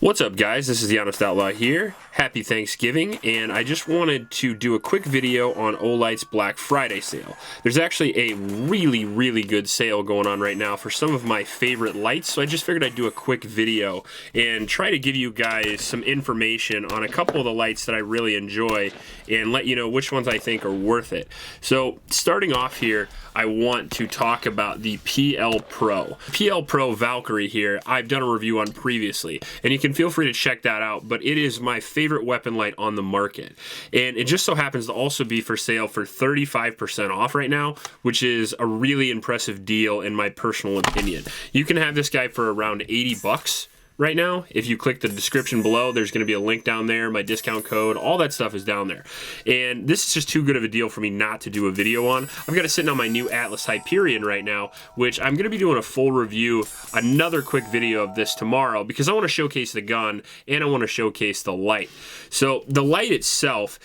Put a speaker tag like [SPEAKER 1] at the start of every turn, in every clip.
[SPEAKER 1] What's up, guys? This is the Honest Outlaw here. Happy Thanksgiving, and I just wanted to do a quick video on Olight's Black Friday sale. There's actually a really good sale going on right now for some of my favorite lights, so I just figured I'd do a quick video and try to give you guys some information on a couple of the lights that I really enjoy and let you know which ones I think are worth it. So starting off here, I want to talk about the PL Pro. PL Pro Valkyrie here, I've done a review on previously, and you can feel free to check that out, but it is my favorite weapon light on the market. And it just so happens to also be for sale for 35% off right now, which is a really impressive deal in my personal opinion. You can have this guy for around 80 bucks. Right now, if you click the description below, there's going to be a link down there, my discount code, all that stuff is down there. And this is just too good of a deal for me not to do a video on. I've got it sitting on my new Atlas Hyperion right now, which I'm going to be doing a full review, another quick video of this tomorrow, because I want to showcase the gun and I want to showcase the light. So the light itself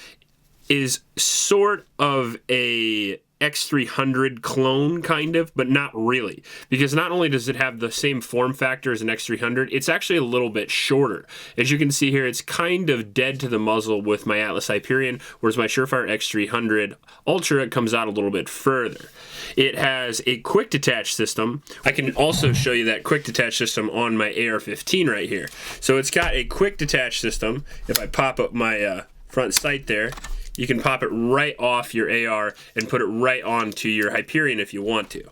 [SPEAKER 1] is sort of a X300 clone, kind of, but not really, because not only does it have the same form factor as an X300, it's actually a little bit shorter. As you can see here, it's kind of dead to the muzzle with my Atlas Hyperion, whereas my Surefire X300 Ultra comes out a little bit further. It has a quick detach system. I can also show you that quick detach system on my AR-15 right here. So it's got a quick detach system. If I pop up my front sight there, you can pop it right off your AR and put it right onto your Hyperion if you want to.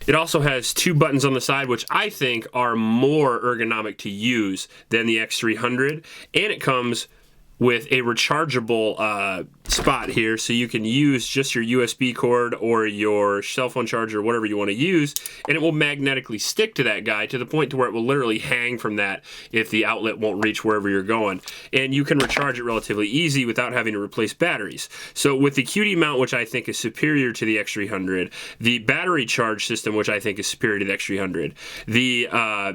[SPEAKER 1] It also has two buttons on the side, which I think are more ergonomic to use than the X300, and it comes with a rechargeable spot here, so you can use just your USB cord or your cell phone charger, whatever you want to use, and it will magnetically stick to that guy to the point to where it will literally hang from that if the outlet won't reach wherever you're going. And you can recharge it relatively easy without having to replace batteries. So with the QD mount, which I think is superior to the X300, the battery charge system, which I think is superior to the X300, the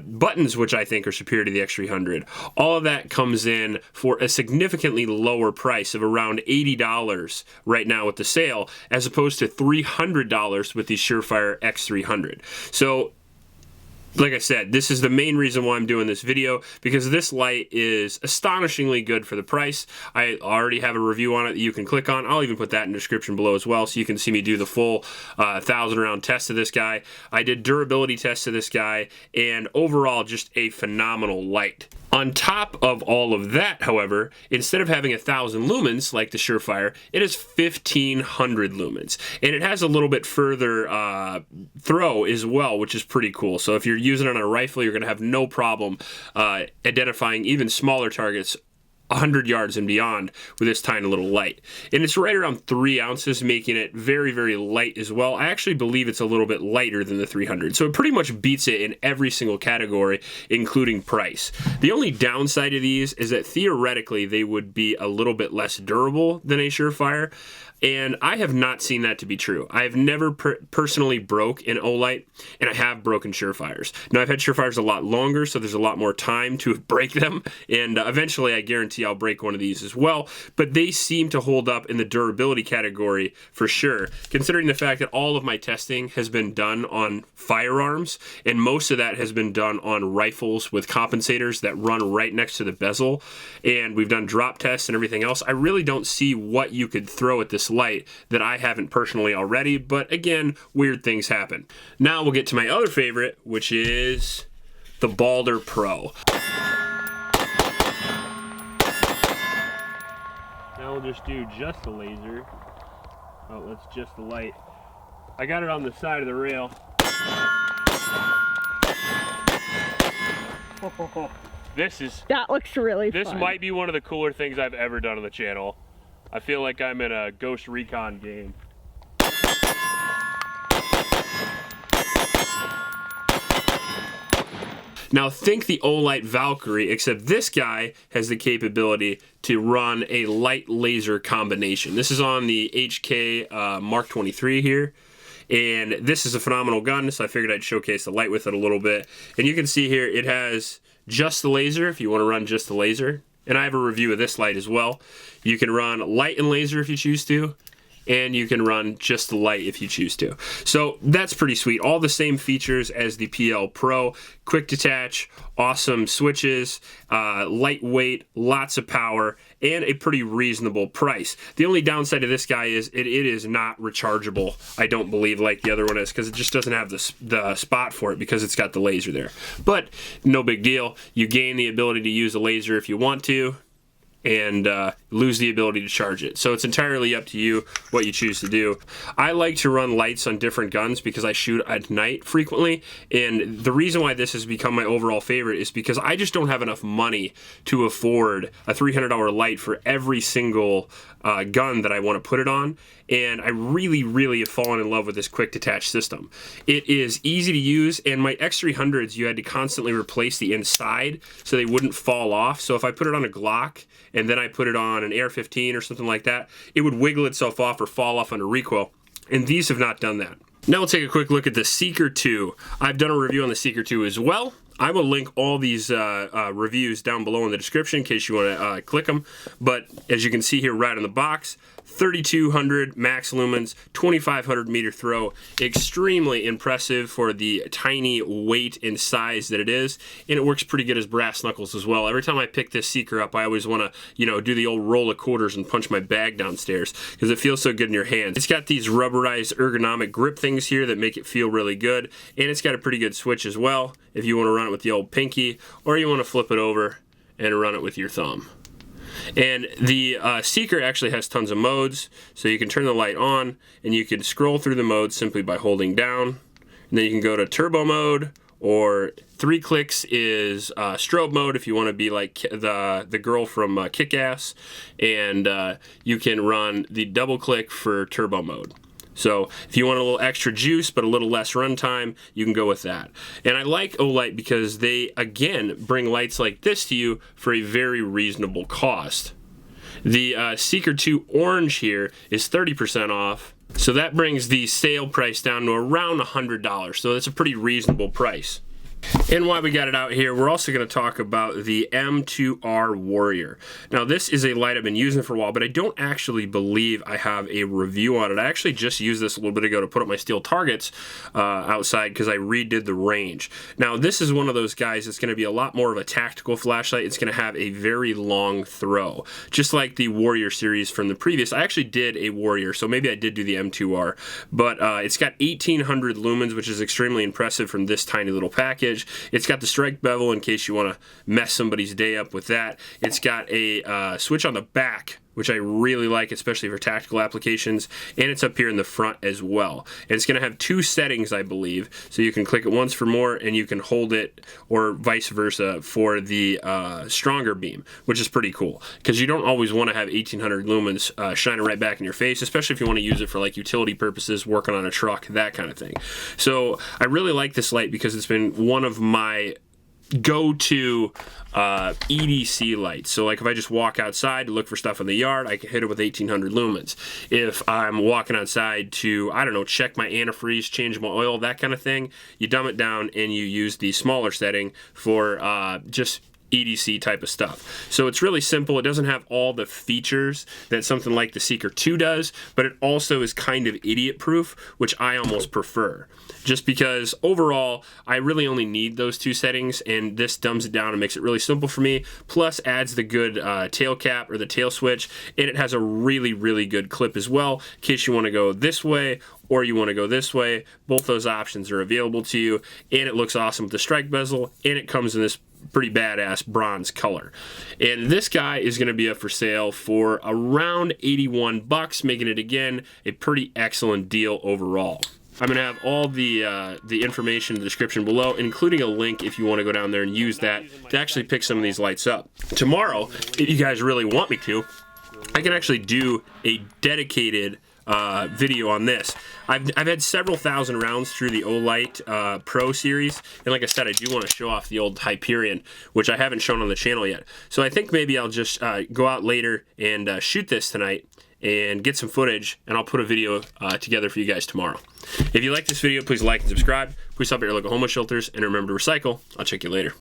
[SPEAKER 1] buttons, which I think are superior to the X300, all of that comes in for a significantly lower price of around $80 right now with the sale, as opposed to $300 with the Surefire X300. So like I said, this is the main reason why I'm doing this video, because this light is astonishingly good for the price. I already have a review on it that you can click on. I'll even put that in the description below as well, so you can see me do the full 1,000 round test of this guy. I did durability tests of this guy, and overall just a phenomenal light. On top of all of that, however, instead of having 1,000 lumens like the Surefire, it has 1,500 lumens. And it has a little bit further throw as well, which is pretty cool. So if you're using it on a rifle, you're going to have no problem identifying even smaller targets 100 yards and beyond with this tiny little light. And it's right around 3 ounces, making it very light as well. I actually believe it's a little bit lighter than the 300, so it pretty much beats it in every single category, including price. The only downside of these is that theoretically they would be a little bit less durable than a Surefire, and I have not seen that to be true. I have never personally broke an Olight, and I have broken Surefires. Now, I've had Surefires a lot longer, so there's a lot more time to break them, and eventually I guarantee I'll break one of these as well, but they seem to hold up in the durability category for sure, considering the fact that all of my testing has been done on firearms, and most of that has been done on rifles with compensators that run right next to the bezel, and we've done drop tests and everything else. I really don't see what you could throw at this light that I haven't personally already, but again, weird things happen. Now we'll get to my other favorite, which is the Balder Pro. Now we'll just do just the laser. Oh, that's just the light. I got it on the side of the rail.
[SPEAKER 2] That looks really fun.
[SPEAKER 1] This might be one of the cooler things I've ever done on the channel. I feel like I'm in a Ghost Recon game. Now think the Olight Valkyrie, except this guy has the capability to run a light laser combination. This is on the HK Mark 23 here. And this is a phenomenal gun, so I figured I'd showcase the light with it a little bit. And you can see here it has just the laser if you want to run just the laser. And I have a review of this light as well. You can run light and laser if you choose to, and you can run just the light if you choose to. So that's pretty sweet. All the same features as the PL Pro. Quick detach, awesome switches, lightweight, lots of power, and a pretty reasonable price. The only downside of this guy is it is not rechargeable, I don't believe, like the other one is, because it just doesn't have the spot for it because it's got the laser there. But no big deal. You gain the ability to use a laser if you want to, and lose the ability to charge it. So it's entirely up to you what you choose to do. I like to run lights on different guns because I shoot at night frequently, and the reason why this has become my overall favorite is because I just don't have enough money to afford a $300 light for every single gun that I want to put it on, and I really have fallen in love with this quick detach system. It is easy to use, and my X300s, you had to constantly replace the inside so they wouldn't fall off. So if I put it on a Glock and then I put it on an AR-15 or something like that, it would wiggle itself off or fall off under recoil, and these have not done that. Now we'll take a quick look at the Seeker 2. I've done a review on the Seeker 2 as well. I will link all these reviews down below in the description in case you want to click them. But as you can see here right on the box, 3200 max lumens, 2500 meter throw. Extremely impressive for the tiny weight and size that it is, and it works pretty good as brass knuckles as well. Every time I pick this Seeker up, I always want to, you know, do the old roll of quarters and punch my bag downstairs because it feels so good in your hands. It's got these rubberized ergonomic grip things here that make it feel really good, and it's got a pretty good switch as well if you want to run it with the old pinky, or you want to flip it over and run it with your thumb. And the Seeker actually has tons of modes, so you can turn the light on and you can scroll through the modes simply by holding down, and then you can go to turbo mode, or 3 clicks is strobe mode if you want to be like the girl from Kick-Ass, and you can run the double click for turbo mode. So if you want a little extra juice but a little less runtime, you can go with that. And I like Olight because they, again, bring lights like this to you for a very reasonable cost. The Seeker 2 Orange here is 30% off, so that brings the sale price down to around $100, so that's a pretty reasonable price. And while we got it out here, we're also going to talk about the M2R Warrior. Now, this is a light I've been using for a while, but I don't actually believe I have a review on it. I actually just used this a little bit ago to put up my steel targets outside because I redid the range. Now, this is one of those guys that's going to be a lot more of a tactical flashlight. It's going to have a very long throw, just like the Warrior series from the previous. I actually did a Warrior, so maybe I did do the M2R, but it's got 1800 lumens, which is extremely impressive from this tiny little package. It's got the strike bevel in case you want to mess somebody's day up with that. It's got a switch on the back, which I really like, especially for tactical applications, and it's up here in the front as well. And it's going to have 2 settings, I believe, so you can click it once for more, and you can hold it, or vice versa, for the stronger beam, which is pretty cool, because you don't always want to have 1800 lumens shining right back in your face, especially if you want to use it for like utility purposes, working on a truck, that kind of thing. So I really like this light because it's been one of my go-to EDC lights. So like if I just walk outside to look for stuff in the yard, I can hit it with 1800 lumens. If I'm walking outside to, I don't know, check my antifreeze, change my oil, that kind of thing, you dumb it down and you use the smaller setting for just EDC type of stuff. So it's really simple. It doesn't have all the features that something like the Seeker 2 does, but it also is kind of idiot proof, which I almost prefer. Just because overall, I really only need those 2 settings, and this dumbs it down and makes it really simple for me, plus adds the good tail cap or the tail switch, and it has a really good clip as well, in case you want to go this way or you want to go this way. Both those options are available to you, and it looks awesome with the strike bezel, and it comes in this pretty badass bronze color. And this guy is going to be up for sale for around 81 bucks, making it again a pretty excellent deal overall. I'm going to have all the information in the description below, including a link if you want to go down there and use that to actually pick some of these lights up. Tomorrow, if you guys really want me to, I can actually do a dedicated video on this. I've had several thousand rounds through the Olight Pro series, and like I said, I do want to show off the old Hyperion, which I haven't shown on the channel yet. So I think maybe I'll just go out later and shoot this tonight and get some footage, and I'll put a video together for you guys tomorrow. If you like this video, please like and subscribe. Please help out your local homeless shelters, and remember to recycle. I'll check you later.